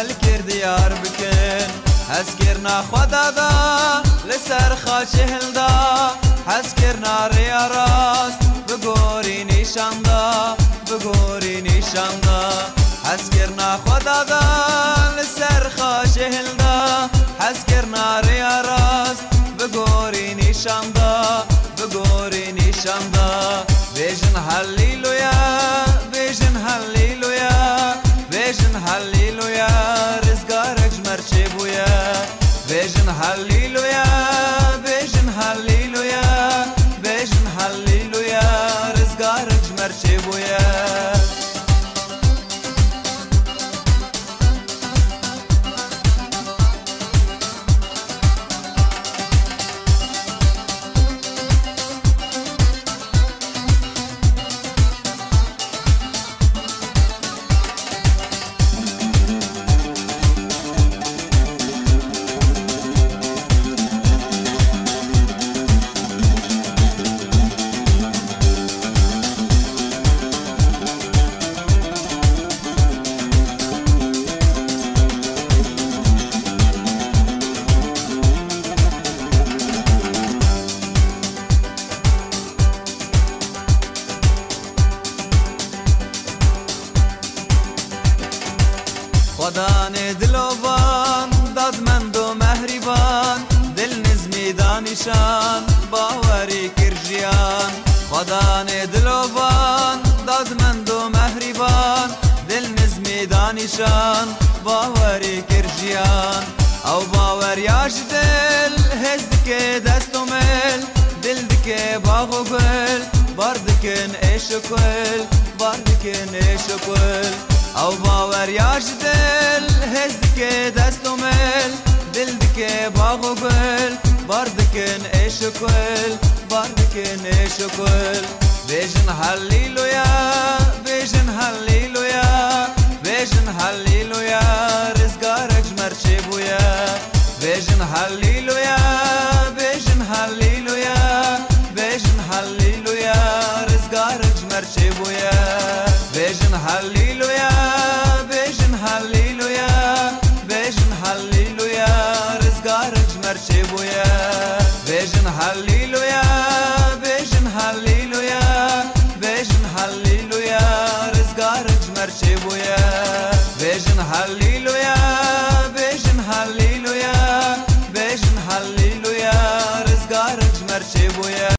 الكرديار بكن حسكرنا خدادا لسر خاچه هلدا حسكرنا ريا راست بگوری نشاندا بگوری نشاندا حسكرنا خدادا لسر خاچه هلدا حسكرنا ريا راست بگوری نشاندا بگوری نشاندا بيجن هاليلويا بيجن هاليلويا بيجن هاليلويا رزقارك مرچه بويا بيجن هاليلويا بيجن هاليلويا بيجن هاليلويا رزقارك مرچه بويا خدا نه دلوان دادمند و مهربان دل نزمی دانشان باوری کرجیان خدا نه دلوان دادمند و مهربان دل نزمی دانشان باوری کرجیان او باور یاش دل هزد که دست و مل دل دکه باغ و گل باردکن ایش و کل باردکن ایش و کل او باور یاش دل هزد که دست و مل دل دکه باغ و گل باردکن ایش و کل باردکن ایش و کل بیجن هاليلويا بیجن هاليلويا بیجن هاليلويا رزقارك مرچه بويا بیجن هاليلويا بیجن هاليلويا بیجن هاليلويا رزقارك مرچه بويا